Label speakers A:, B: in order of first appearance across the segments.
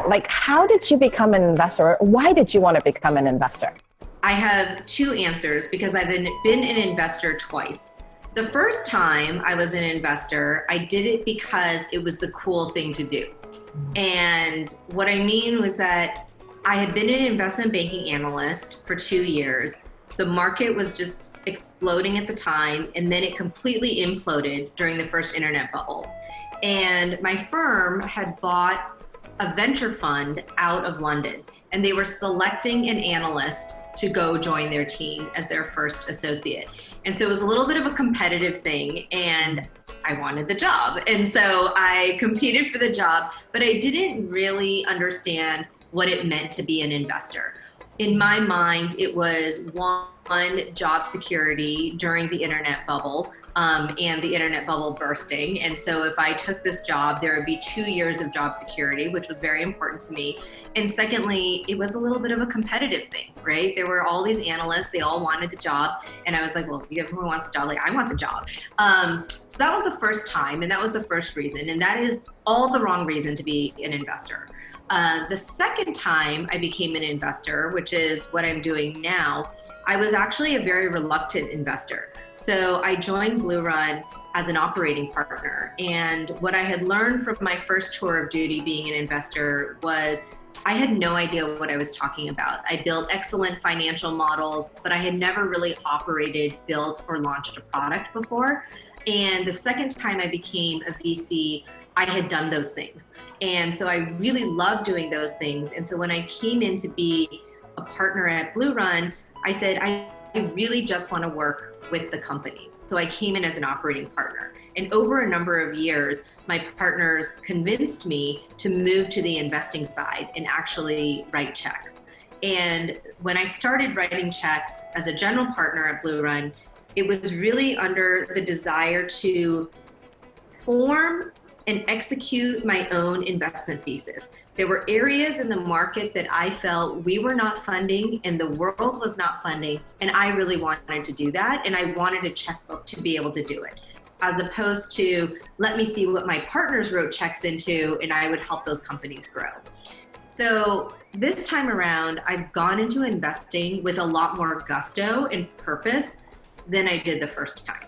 A: Like, how did you become an investor? Why did you want to become an investor?
B: I have two answers because I've been an investor twice. The first time I was an investor, I did it because it was the cool thing to do. And what I mean was that I had been an investment banking analyst for 2 years. The market was just exploding at the time, and then it completely imploded during the first internet bubble. And my firm had bought a venture fund out of London, and they were selecting an analyst to go join their team as their first associate. And so it was a little bit of a competitive thing, and I wanted the job. And so I competed for the job, but I didn't really understand what it meant to be an investor. In my mind, it was one, job security during the internet bubble and the internet bubble bursting. And so if I took this job, there would be 2 years of job security, which was very important to me. And secondly, it was a little bit of a competitive thing, right? There were all these analysts, they all wanted the job. And I was like, well, if everyone wants a job, like I want the job. So that was the first time, and that was the first reason. And that is all the wrong reason to be an investor. The second time I became an investor, which is what I'm doing now, I was actually a very reluctant investor. So I joined BlueRun as an operating partner. And what I had learned from my first tour of duty being an investor was I had no idea what I was talking about. I built excellent financial models, but I had never really operated, built, or launched a product before. And the second time I became a VC, I had done those things. And so I really loved doing those things. And so when I came in to be a partner at BlueRun, I said, I really just want to work with the companies. So I came in as an operating partner. And over a number of years, my partners convinced me to move to the investing side and actually write checks. And when I started writing checks as a general partner at BlueRun, it was really under the desire to form and execute my own investment thesis. There were areas in the market that I felt we were not funding and the world was not funding, and I really wanted to do that, and I wanted a checkbook to be able to do it, as opposed to let me see what my partners wrote checks into and I would help those companies grow. So this time around, I've gone into investing with a lot more gusto and purpose than I did the first time.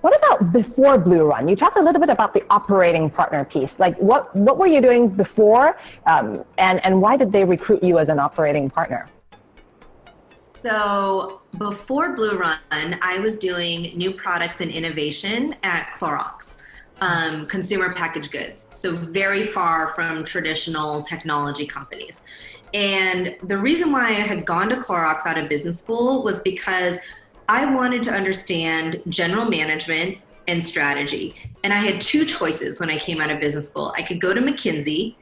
A: What about before BlueRun? You talked a little bit about the operating partner piece. Like what were you doing before and why did they recruit you as an operating partner?
B: So before BlueRun, I was doing new products and innovation at Chlorox, consumer packaged goods. So very far from traditional technology companies. And the reason why I had gone to Chlorox out of business school was because I wanted to understand general management and strategy. And I had two choices when I came out of business school. I could go to McKinsey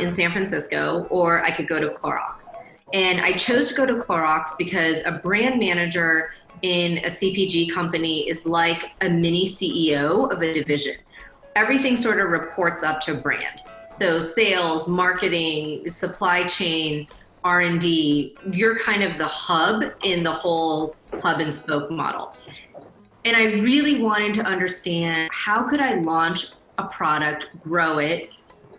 B: in San Francisco, or I could go to Chlorox. And I chose to go to Chlorox because a brand manager in a CPG company is like a mini CEO of a division. Everything sort of reports up to brand. So sales, marketing, supply chain, R&D, you're kind of the hub in the whole hub and spoke model. And I really wanted to understand how could I launch a product, grow it,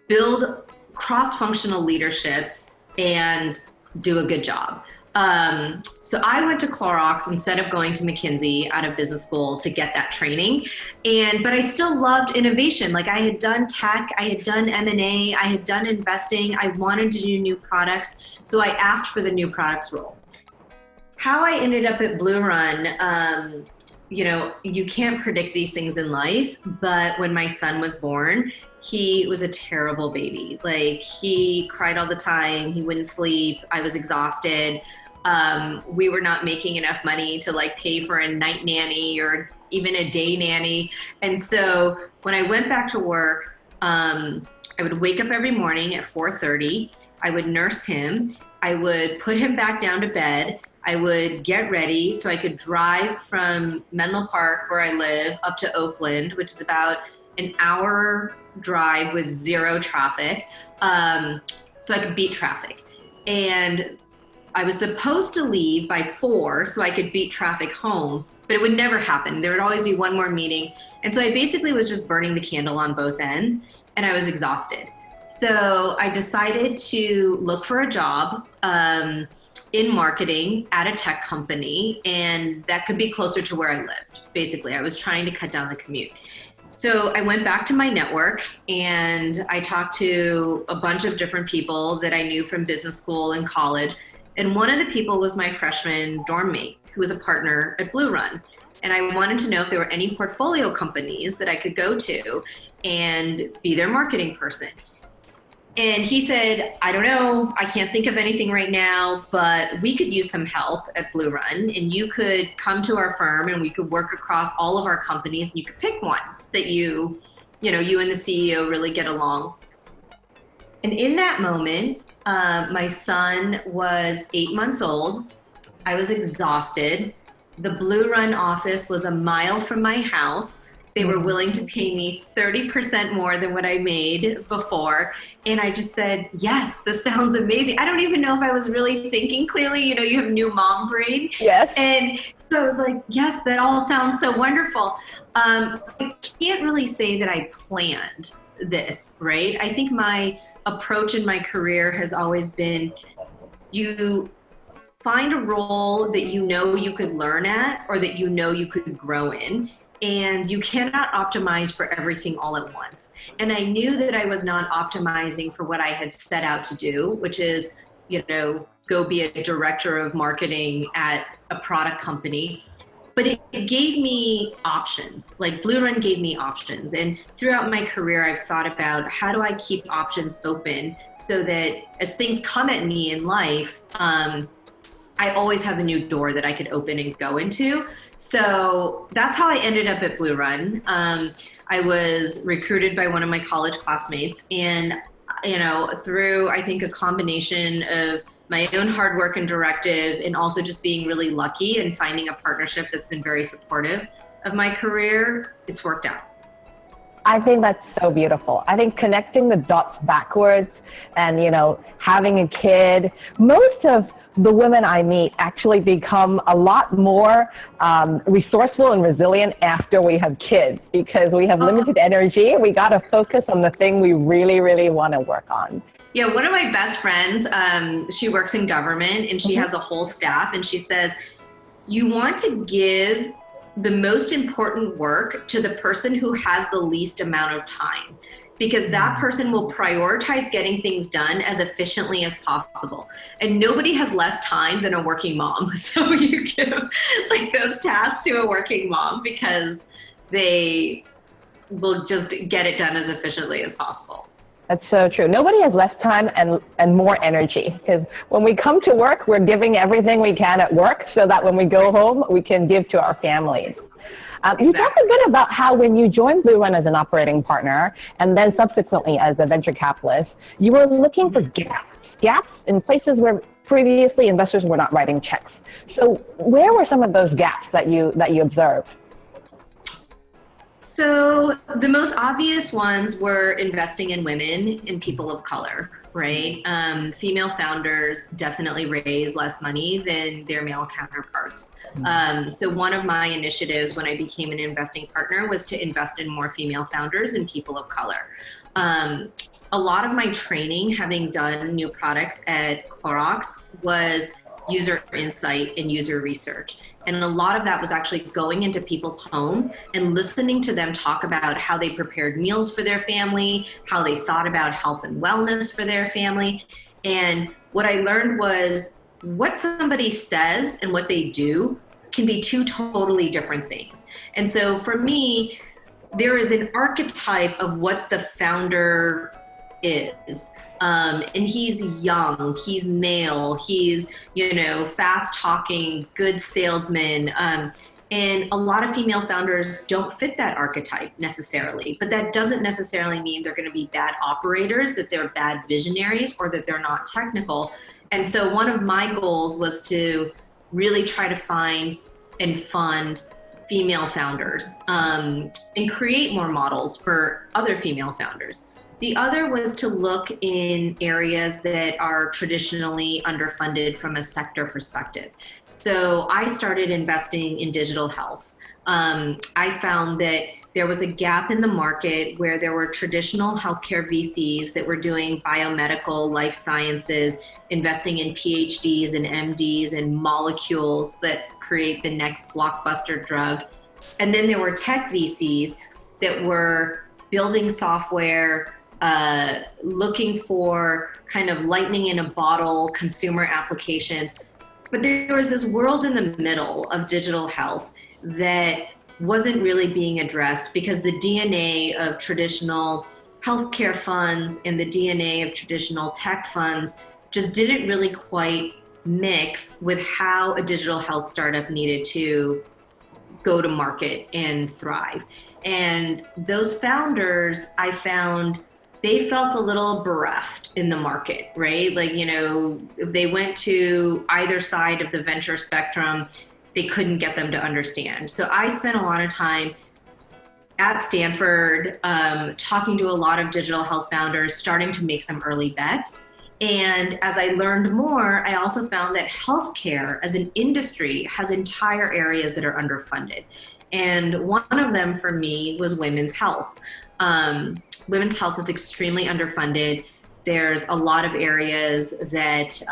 B: build cross-functional leadership, and do a good job. So I went to Chlorox instead of going to McKinsey out of business school to get that training. But I still loved innovation. Like I had done tech, I had done M&A, I had done investing. I wanted to do new products. So I asked for the new products role. How I ended up at BlueRun, you can't predict these things in life, but when my son was born, he was a terrible baby. Like he cried all the time, he wouldn't sleep, I was exhausted. We were not making enough money to like pay for a night nanny or even a day nanny. And so when I went back to work, I would wake up every morning at 4:30, I would nurse him, I would put him back down to bed, I would get ready so I could drive from Menlo Park, where I live, up to Oakland, which is about an hour drive with zero traffic, so I could beat traffic. And I was supposed to leave by 4 so I could beat traffic home, but it would never happen. There would always be one more meeting. And so I basically was just burning the candle on both ends, and I was exhausted. So I decided to look for a job in marketing at a tech company, and that could be closer to where I lived. Basically, I was trying to cut down the commute. So I went back to my network and I talked to a bunch of different people that I knew from business school and college. And one of the people was my freshman dorm mate, who was a partner at BlueRun. And I wanted to know if there were any portfolio companies that I could go to and be their marketing person. And he said, I don't know, I can't think of anything right now, but we could use some help at BlueRun, and you could come to our firm and we could work across all of our companies, and you could pick one that you and the CEO really get along. And in that moment, my son was 8 months old. I was exhausted. The BlueRun office was a mile from my house. They were willing to pay me 30% more than what I made before. And I just said, yes, this sounds amazing. I don't even know if I was really thinking clearly. You have new mom brain.
A: Yes.
B: And so I was like, yes, that all sounds so wonderful. I can't really say that I planned this, right? I think my approach in my career has always been, you find a role that you could learn at, or that you could grow in. And you cannot optimize for everything all at once. And I knew that I was not optimizing for what I had set out to do, which is, go be a director of marketing at a product company. But it gave me options. Like BlueRun gave me options. And throughout my career, I've thought about, how do I keep options open so that as things come at me in life, I always have a new door that I could open and go into. So that's how I ended up at BlueRun. I was recruited by one of my college classmates, and through, I think, a combination of my own hard work and directive, and also just being really lucky and finding a partnership that's been very supportive of my career, it's worked out.
A: I think that's so beautiful. I think connecting the dots backwards and, having a kid, most of the women I meet actually become a lot more resourceful and resilient after we have kids, because we have limited energy. We got to focus on the thing we really, really want to work on.
B: Yeah, one of my best friends, she works in government, and she has a whole staff, and she says, you want to give the most important work to the person who has the least amount of time, because that person will prioritize getting things done as efficiently as possible. And nobody has less time than a working mom. So you give those tasks to a working mom because they will just get it done as efficiently as possible.
A: That's so true. Nobody has less time and more energy, because when we come to work, we're giving everything we can at work so that when we go home, we can give to our families. Exactly. You talked a bit about how when you joined BlueRun as an operating partner and then subsequently as a venture capitalist, you were looking for gaps in places where previously investors were not writing checks. So where were some of those gaps that you observed?
B: So the most obvious ones were investing in women and people of color, right? Female founders definitely raise less money than their male counterparts. So one of my initiatives when I became an investing partner was to invest in more female founders and people of color. A lot of my training, having done new products at Chlorox, was user insight and user research. And a lot of that was actually going into people's homes and listening to them talk about how they prepared meals for their family, how they thought about health and wellness for their family. And what I learned was what somebody says and what they do can be two totally different things. And so for me, there is an archetype of what the founder is. And he's young, he's male, he's, fast talking, good salesman. And a lot of female founders don't fit that archetype necessarily, but that doesn't necessarily mean they're going to be bad operators, that they're bad visionaries, or that they're not technical. And so one of my goals was to really try to find and fund female founders, and create more models for other female founders. The other was to look in areas that are traditionally underfunded from a sector perspective. So I started investing in digital health. I found that there was a gap in the market where there were traditional healthcare VCs that were doing biomedical, life sciences, investing in PhDs and MDs and molecules that create the next blockbuster drug. And then there were tech VCs that were building software, looking for kind of lightning in a bottle consumer applications. But there was this world in the middle of digital health that wasn't really being addressed because the DNA of traditional healthcare funds and the DNA of traditional tech funds just didn't really quite mix with how a digital health startup needed to go to market and thrive. And those founders, I found, they felt a little bereft in the market, right? Like, you know, if they went to either side of the venture spectrum, they couldn't get them to understand. So I spent a lot of time at Stanford talking to a lot of digital health founders, starting to make some early bets. And as I learned more, I also found that healthcare as an industry has entire areas that are underfunded. And one of them for me was women's health. Women's health is extremely underfunded. There's a lot of areas that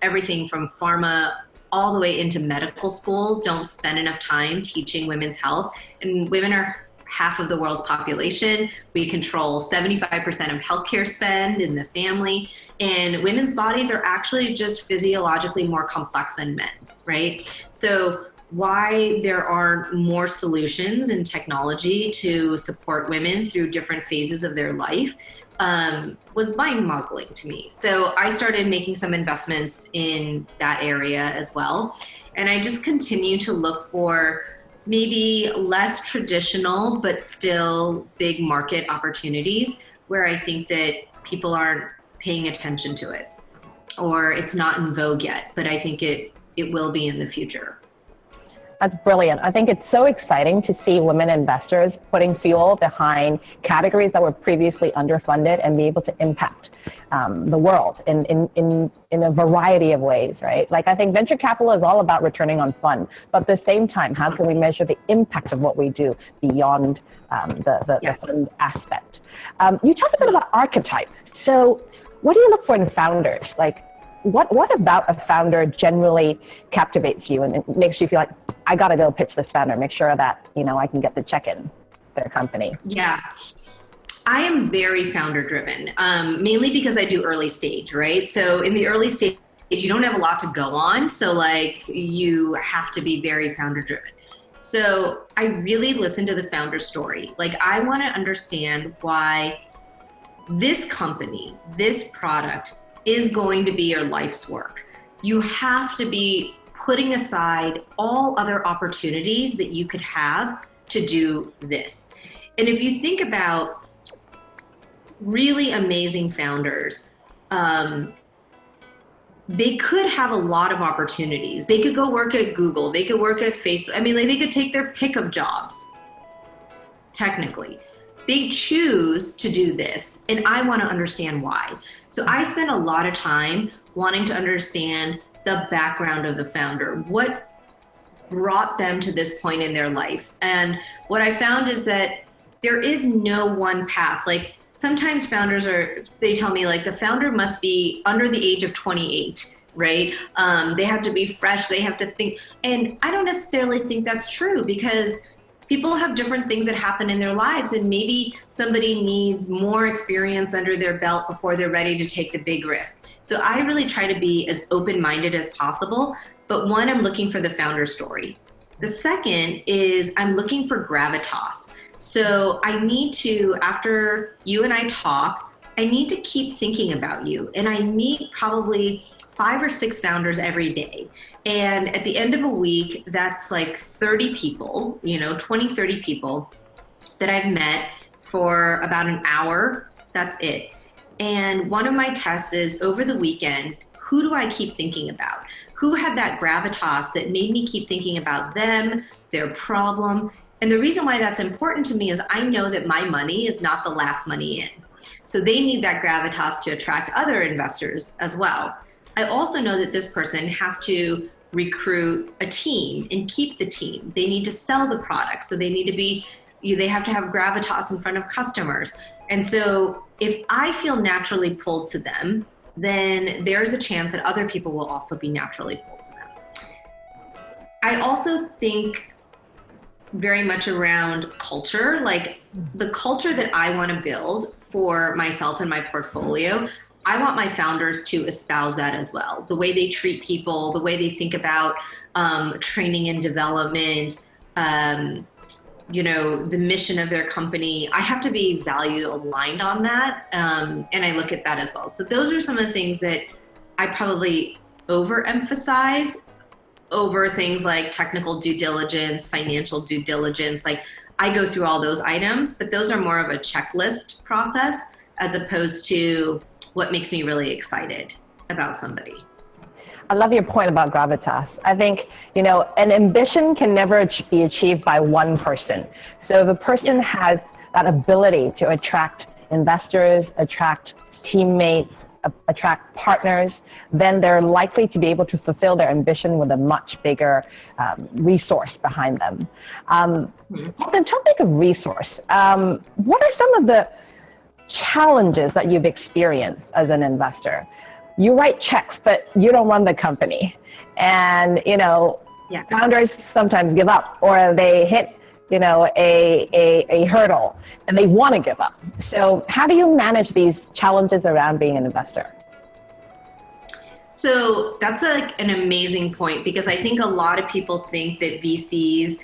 B: everything from pharma all the way into medical school don't spend enough time teaching women's health. And women are half of the world's population. We control 75% of healthcare spend in the family. And women's bodies are actually just physiologically more complex than men's, right? So why there aren't more solutions in technology to support women through different phases of their life was mind-boggling to me. So I started making some investments in that area as well. And I just continue to look for maybe less traditional, but still big market opportunities where I think that people aren't paying attention to it, or it's not in vogue yet, but I think it will be in the future.
A: That's brilliant. I think it's so exciting to see women investors putting fuel behind categories that were previously underfunded and be able to impact the world in a variety of ways, right? Like, I think venture capital is all about returning on fund, but at the same time, how can we measure the impact of what we do beyond the fund aspect? You talked a bit about archetypes. So what do you look for in founders? Like, what about a founder generally captivates you and it makes you feel like, I got to go pitch this founder, make sure that, you know, I can get the check in their company? Yeah.
B: I am very founder driven, mainly because I do early stage, right? So in the early stage, you don't have a lot to go on. So like, you have to be very founder driven. So I really listen to the founder story. Like, I want to understand why this company, this product is going to be your life's work. You have to be putting aside all other opportunities that you could have to do this. And if you think about really amazing founders, they could have a lot of opportunities. They could go work at Google, they could work at Facebook. I mean, like, they could take their pick of jobs, technically. They choose to do this, and I want to understand why. So I spend a lot of time wanting to understand the background of the founder, what brought them to this point in their life. And what I found is that there is no one path. Like, sometimes founders they tell me, like, the founder must be under the age of 28, right? They have to be fresh, they have to think. And I don't necessarily think that's true, because people have different things that happen in their lives, and maybe somebody needs more experience under their belt before they're ready to take the big risk. So I really try to be as open-minded as possible, but one, I'm looking for the founder story. The second is I'm looking for gravitas. So I need to, after you and I talk, I need to keep thinking about you. And I meet probably 5 or 6 founders every day. And at the end of a week, that's like 30 people, 20, 30 people that I've met for about an hour. That's it. And one of my tests is, over the weekend, who do I keep thinking about? Who had that gravitas that made me keep thinking about them, their problem? And the reason why that's important to me is I know that my money is not the last money in. So they need that gravitas to attract other investors as well. I also know that this person has to recruit a team and keep the team. They need to sell the product. So they need to be they have to have gravitas in front of customers. And so if I feel naturally pulled to them, then there's a chance that other people will also be naturally pulled to them. I also think very much around culture, like the culture that I want to build for myself and my portfolio. I want my founders to espouse that as well. The way they treat people, the way they think about training and development, you know, the mission of their company. I have to be value aligned on that. And I look at that as well. So those are some of the things that I probably overemphasize over things like technical due diligence, financial due diligence. Like I go through all those items, but those are more of a checklist process as opposed to what makes me really excited about somebody.
A: I love your point about gravitas. I think, you know, an ambition can never be achieved by one person. So if a person has that ability to attract investors, attract teammates, attract partners, then they're likely to be able to fulfill their ambition with a much bigger resource behind them. On the topic of resource, what are some of the challenges that you've experienced as an investor? You write checks, but you don't run the company. And, you know, founders sometimes give up, or they hit, you know, a hurdle and they want to give up. So how do you manage these challenges around being an investor?
B: So that's like an amazing point, because I think a lot of people think that VCs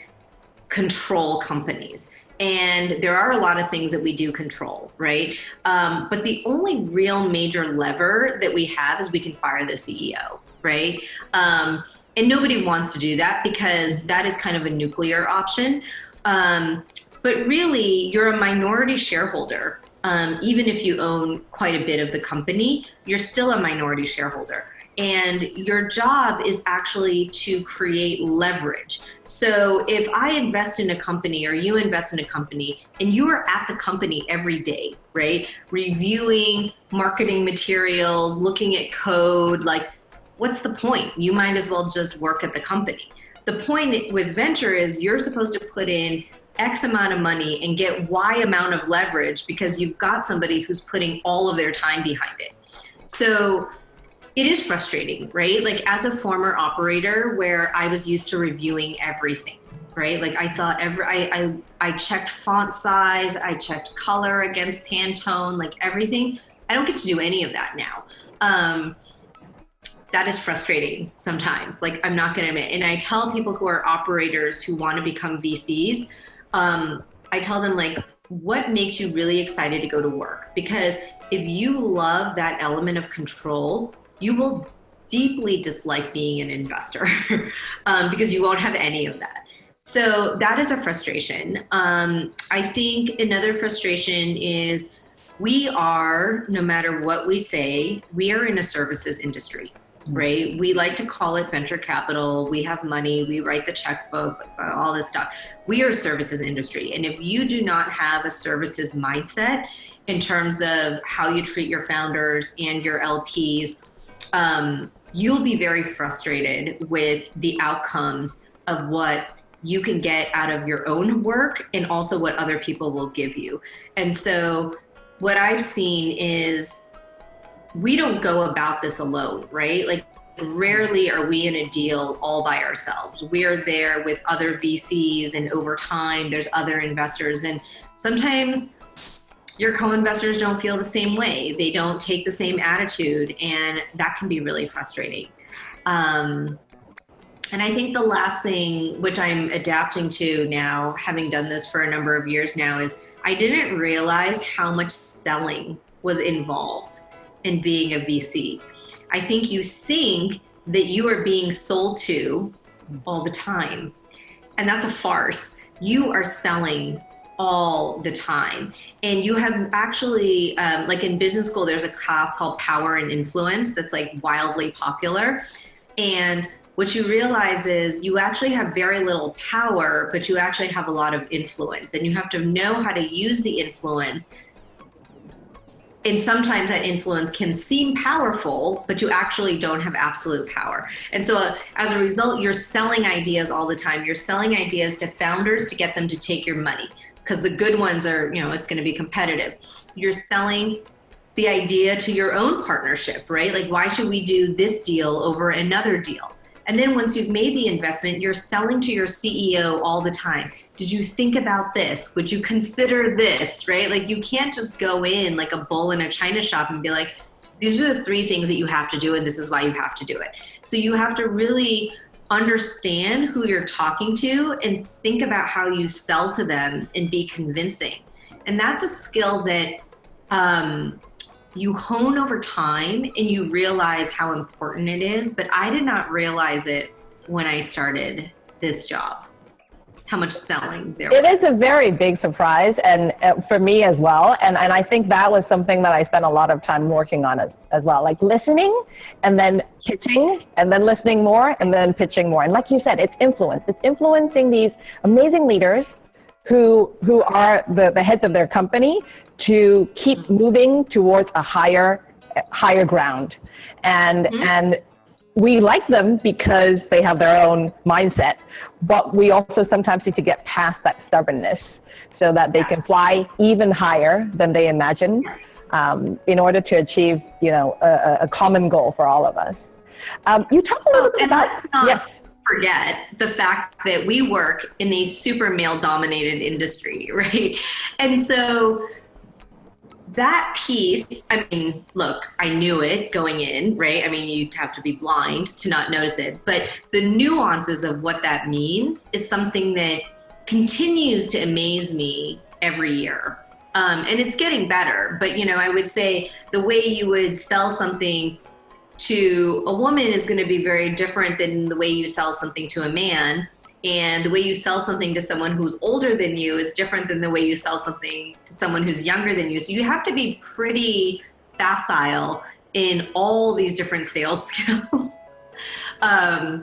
B: control companies. And there are a lot of things that we do control, right? But the only real major lever that we have is we can fire the CEO, right? And nobody wants to do that because that is kind of a nuclear option. But really, you're a minority shareholder. Even if you own quite a bit of the company, you're still a minority shareholder. And your job is actually to create leverage. So if I invest in a company or you invest in a company and you are at the company every day, right? Reviewing marketing materials, looking at code, like what's the point? You might as well just work at the company. The point with venture is you're supposed to put in X amount of money and get Y amount of leverage because you've got somebody who's putting all of their time behind it. So it is frustrating, right? Like as a former operator where I was used to reviewing everything, right? Like I saw I checked font size, I checked color against Pantone, like everything. I don't get to do any of that now. That is frustrating sometimes, like I'm not gonna admit. And I tell people who are operators who wanna become VCs, I tell them like, what makes you really excited to go to work? Because if you love that element of control, you will deeply dislike being an investor because you won't have any of that. So that is a frustration. I think another frustration is we are, no matter what we say, we are in a services industry, right? We like to call it venture capital. We have money, we write the checkbook, all this stuff. We are a services industry. And if you do not have a services mindset in terms of how you treat your founders and your LPs, you'll be very frustrated with the outcomes of what you can get out of your own work and also what other people will give you. And so what I've seen is we don't go about this alone, right? Like rarely are we in a deal all by ourselves. We're there with other VCs, and over time there's other investors, and sometimes your co-investors don't feel the same way. They don't take the same attitude, and that can be really frustrating. And I think the last thing, which I'm adapting to now, having done this for a number of years now, is I didn't realize how much selling was involved in being a VC. I think you think that you are being sold to all the time, and that's a farce. You are selling all the time. And you have actually, like in business school, there's a class called Power and Influence that's like wildly popular. And what you realize is you actually have very little power, but you actually have a lot of influence, and you have to know how to use the influence. And sometimes that influence can seem powerful, but you actually don't have absolute power. And so as a result, you're selling ideas all the time. You're selling ideas to founders to get them to take your money. because the good ones are, it's going to be competitive. You're selling the idea to your own partnership, right? Like, why should we do this deal over another deal? And then once you've made the investment, you're selling to your CEO all the time. Did you think about this? Would you consider this, right? Like, you can't just go in like a bull in a china shop and be like, these are the 3 things that you have to do, and this is why you have to do it. So you have to really understand who you're talking to and think about how you sell to them and be convincing. And that's a skill that you hone over time, and you realize how important it is. But I did not realize it when I started this job, how much selling there was.
A: It is a very big surprise, and for me as well. And I think that was something that I spent a lot of time working on as well, like listening and then pitching and then listening more and then pitching more. And like you said, it's influence. It's influencing these amazing leaders who are the heads of their company to keep moving towards a higher ground. And we like them because they have their own mindset, but we also sometimes need to get past that stubbornness so that they can fly even higher than they imagine, in order to achieve, a common goal for all of us. You talk a little bit about,
B: let's not forget the fact that we work in a super male-dominated industry, right? And so that piece, I mean, look, I knew it going in, right? I mean, you'd have to be blind to not notice it, but the nuances of what that means is something that continues to amaze me every year. And it's getting better, but I would say the way you would sell something to a woman is going to be very different than the way you sell something to a man. And the way you sell something to someone who's older than you is different than the way you sell something to someone who's younger than you. So you have to be pretty facile in all these different sales skills.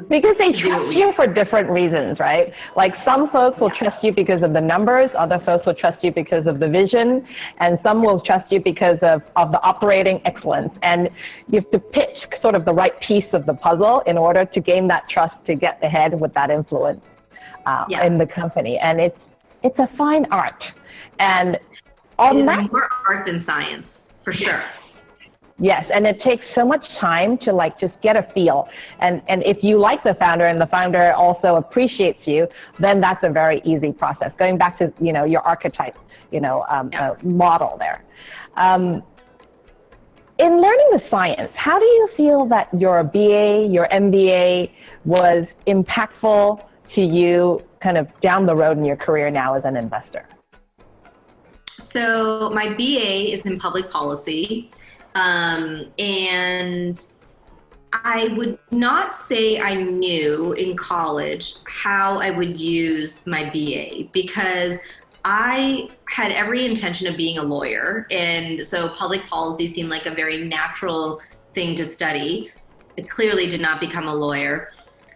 A: Because they trust you for different reasons, right? Like, some folks will trust you because of the numbers, other folks will trust you because of the vision, and some will trust you because of the operating excellence. And you have to pitch sort of the right piece of the puzzle in order to gain that trust to get ahead with that influence in the company. And it's a fine art. And
B: it is more art than science, for sure.
A: Yes, and it takes so much time to just get a feel. And if you like the founder and the founder also appreciates you, then that's a very easy process. Going back to, your archetype, model there. In learning the science, how do you feel that your BA, your MBA was impactful to you kind of down the road in your career now as an investor?
B: So my BA is in public policy. And I would not say I knew in college how I would use my BA, because I had every intention of being a lawyer. And so public policy seemed like a very natural thing to study. I clearly did not become a lawyer.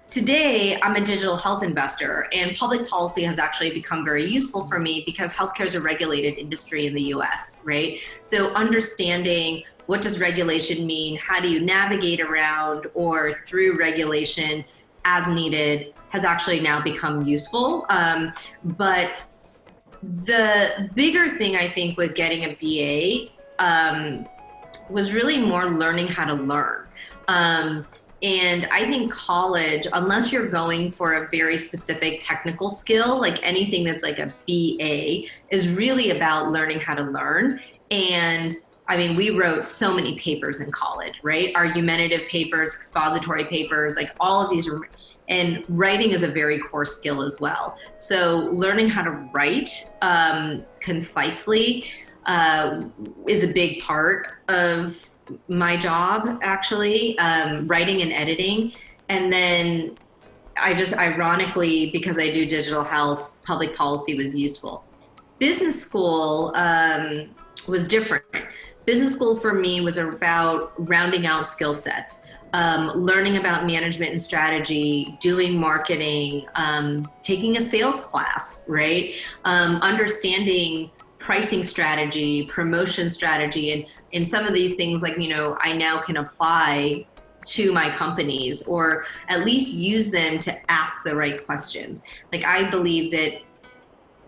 B: Today, I'm a digital health investor, and public policy has actually become very useful for me because healthcare is a regulated industry in the US, right? So understanding what does regulation mean, how do you navigate around or through regulation as needed has actually now become useful. But the bigger thing I think with getting a BA was really more learning how to learn. And I think college, unless you're going for a very specific technical skill, like anything that's like a BA, is really about learning how to learn. And I mean, we wrote so many papers in college, right? Argumentative papers, expository papers, like all of these. And writing is a very core skill as well. So learning how to write concisely is a big part of my job, actually, writing and editing. And then I just ironically, because I do digital health, public policy was useful. Business school was different. Business school for me was about rounding out skill sets, learning about management and strategy, doing marketing, taking a sales class, right? Understanding pricing strategy, promotion strategy, and some of these things, like, I now can apply to my companies, or at least use them to ask the right questions. Like, I believe that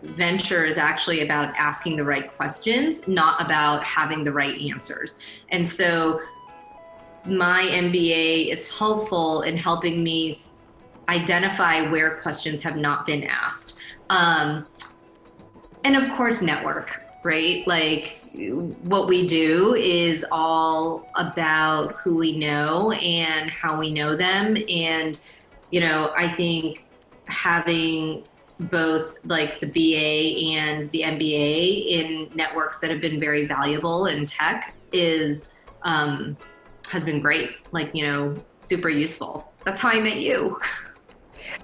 B: venture is actually about asking the right questions, not about having the right answers. And so my MBA is helpful in helping me identify where questions have not been asked. And of course, network, right? Like what we do is all about who we know and how we know them. And, you know, I think having both like the BA and the MBA in networks that have been very valuable in tech is, has been great, like, you know, super useful. That's how I met you.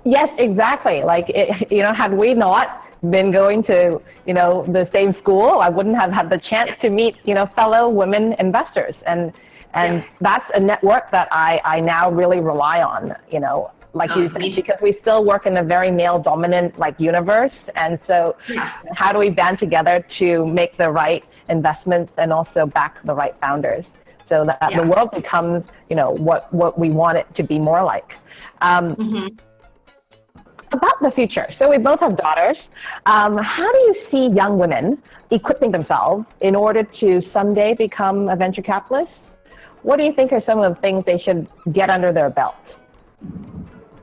A: Yes, exactly. Like, you know, had we not been going to, you know, the same school, I wouldn't have had the chance to meet, you know, fellow women investors. And that's a network that I now really rely on, you know, like you said, because we still work in a very male dominant like universe. And so how do we band together to make the right investments and also back the right founders so that the world becomes, you know, what we want it to be more like. About the future. So we both have daughters. How do you see young women equipping themselves in order to someday become a venture capitalist? What do you think are some of the things they should get under their belt?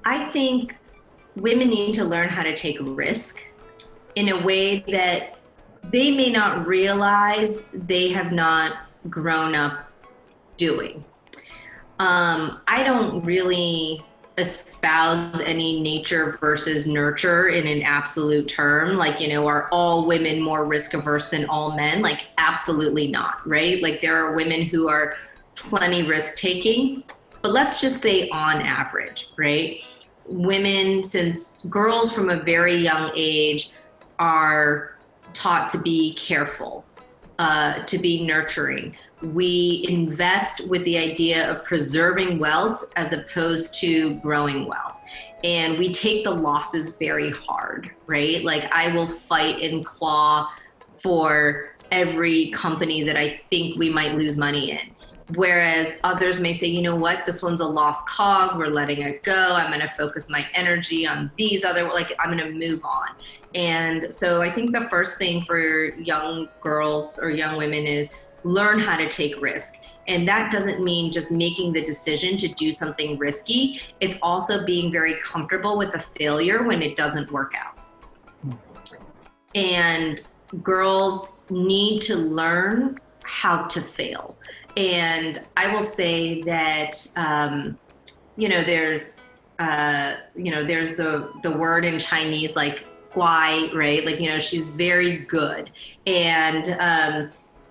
B: I think women need to learn how to take risk in a way that they may not realize they have not grown up doing. I don't really espouse any nature versus nurture in an absolute term. Like, you know, are all women more risk averse than all men? Like, absolutely not, right? Like, there are women who are plenty risk taking, but let's just say on average, right? Women, since girls from a very young age are taught to be careful, to be nurturing. We invest with the idea of preserving wealth as opposed to growing wealth. And we take the losses very hard, right? Like, I will fight and claw for every company that I think we might lose money in. Whereas others may say, you know what, this one's a lost cause, we're letting it go, I'm gonna focus my energy on these other, like, I'm gonna move on. And so I think the first thing for young girls or young women is learn how to take risk. And that doesn't mean just making the decision to do something risky. It's also being very comfortable with the failure when it doesn't work out. And girls need to learn how to fail. And I will say that, you know, there's the word in Chinese, like, guai, right? Like, you know, she's very good. And,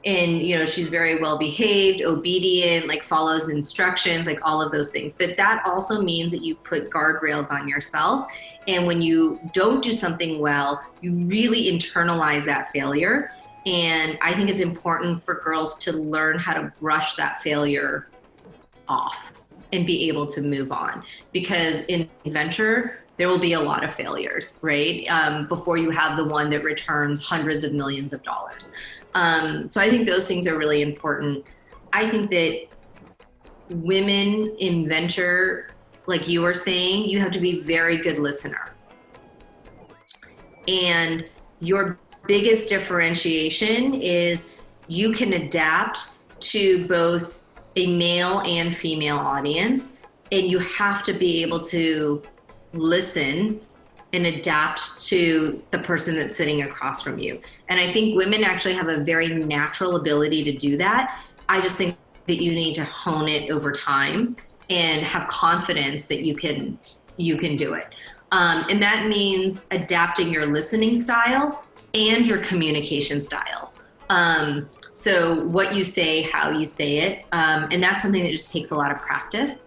B: you know, she's very well behaved, obedient, like follows instructions, like all of those things. But that also means that you put guardrails on yourself. And when you don't do something well, you really internalize that failure. And I think it's important for girls to learn how to brush that failure off and be able to move on. Because in venture, there will be a lot of failures, right? Before you have the one that returns hundreds of millions of dollars. So I think those things are really important. I think that women in venture, like you were saying, you have to be a very good listener. And your biggest differentiation is you can adapt to both a male and female audience, and you have to be able to listen and adapt to the person that's sitting across from you. And I think women actually have a very natural ability to do that. I just think that you need to hone it over time and have confidence that you can do it. And that means adapting your listening style and your communication style. So what you say, how you say it, and that's something that just takes a lot of practice.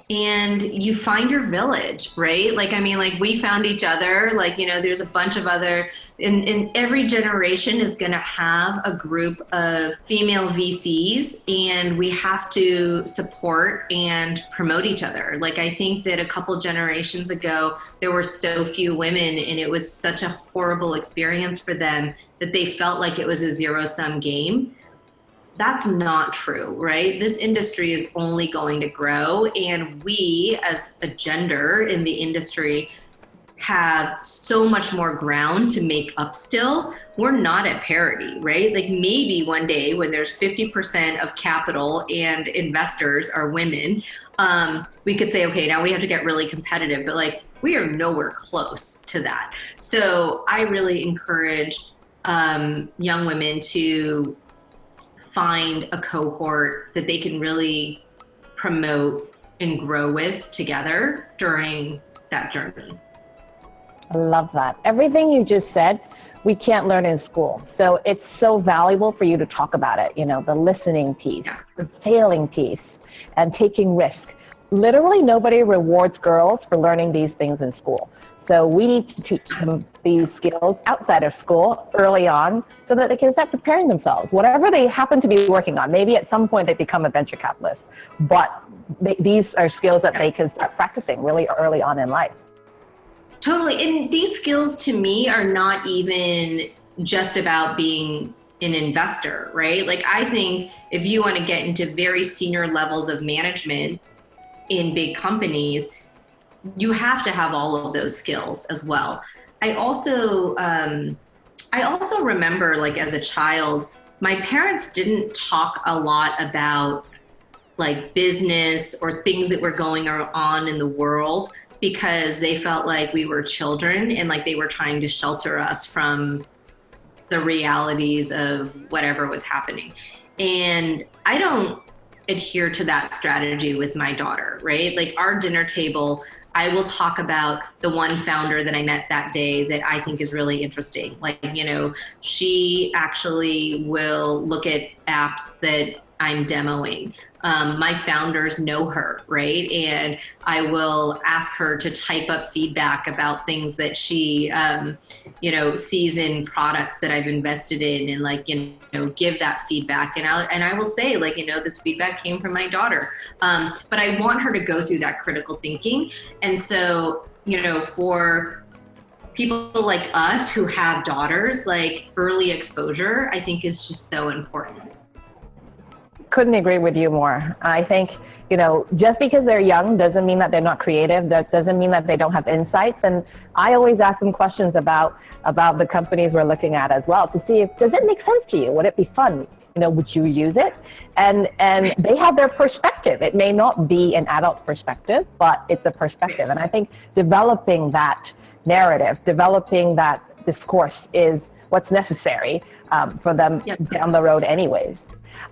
B: And you find your village, right? Like, I mean, like, we found each other, like, you know, there's a bunch of other, and every generation is gonna have a group of female VCs, and we have to support and promote each other. Like, I think that a couple generations ago, there were so few women, and it was such a horrible experience for them that they felt like it was a zero-sum game. That's not true, right? This industry is only going to grow, and we as a gender in the industry have so much more ground to make up still. We're not at parity, right? Like maybe one day when there's 50% of capital and investors are women, we could say, okay, now we have to get really competitive, but like we are nowhere close to that. So I really encourage young women to find a cohort that they can really promote and grow with together during that journey.
A: I love that. Everything you just said, we can't learn in school. So it's so valuable for you to talk about it. You know, the listening piece, the failing piece, and taking risk. Literally nobody rewards girls for learning these things in school. So we need to teach them these skills outside of school early on so that they can start preparing themselves. Whatever they happen to be working on, maybe at some point they become a venture capitalist, but these are skills that they can start practicing really early on in life.
B: Totally. And these skills to me are not even just about being an investor, right? Like I think if you want to get into very senior levels of management in big companies, you have to have all of those skills as well. I also remember, like as a child, my parents didn't talk a lot about like business or things that were going on in the world because they felt like we were children and like they were trying to shelter us from the realities of whatever was happening. And I don't adhere to that strategy with my daughter, right? Like our dinner table, I will talk about the one founder that I met that day that I think is really interesting. Like, you know, she actually will look at apps that I'm demoing. My founders know her, right? And I will ask her to type up feedback about things that she, you know, sees in products that I've invested in, and like, you know, give that feedback. And I will say, like, you know, this feedback came from my daughter, but I want her to go through that critical thinking. And so, you know, for people like us who have daughters, like early exposure, I think is just so important.
A: Couldn't agree with you more. I think, you know, just because they're young doesn't mean that they're not creative. That doesn't mean that they don't have insights. And I always ask them questions about the companies we're looking at as well to see if, does it make sense to you? Would it be fun? You know, would you use it? And they have their perspective. It may not be an adult perspective, but it's a perspective. And I think developing that narrative, developing that discourse is what's necessary for them down the road anyways.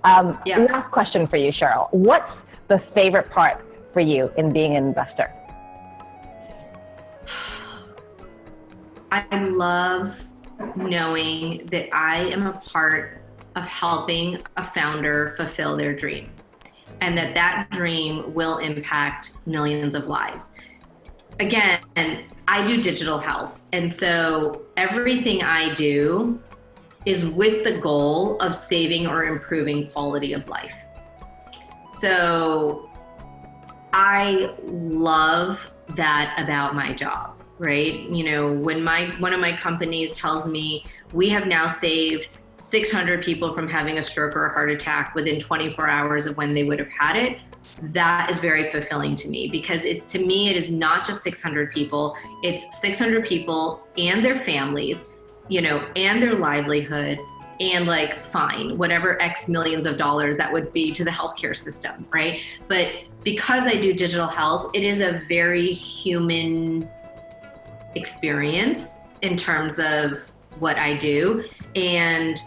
A: Last question for you, Cheryl. What's the favorite part for you in being an investor?
B: I love knowing that I am a part of helping a founder fulfill their dream, and that dream will impact millions of lives. Again, I do digital health, and so everything I do is with the goal of saving or improving quality of life. So I love that about my job, right? You know, when one of my companies tells me we have now saved 600 people from having a stroke or a heart attack within 24 hours of when they would have had it, that is very fulfilling to me, because to me, it is not just 600 people, it's 600 people and their families, you know, and their livelihood, and like, fine, whatever X millions of dollars that would be to the healthcare system, right? But because I do digital health, it is a very human experience in terms of what I do. And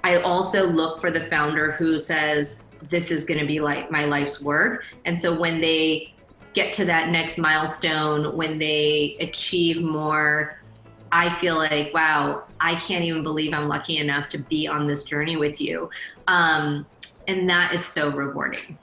B: I also look for the founder who says, this is going to be like my life's work. And so when they get to that next milestone, when they achieve more, I feel like, wow, I can't even believe I'm lucky enough to be on this journey with you. And that is so rewarding.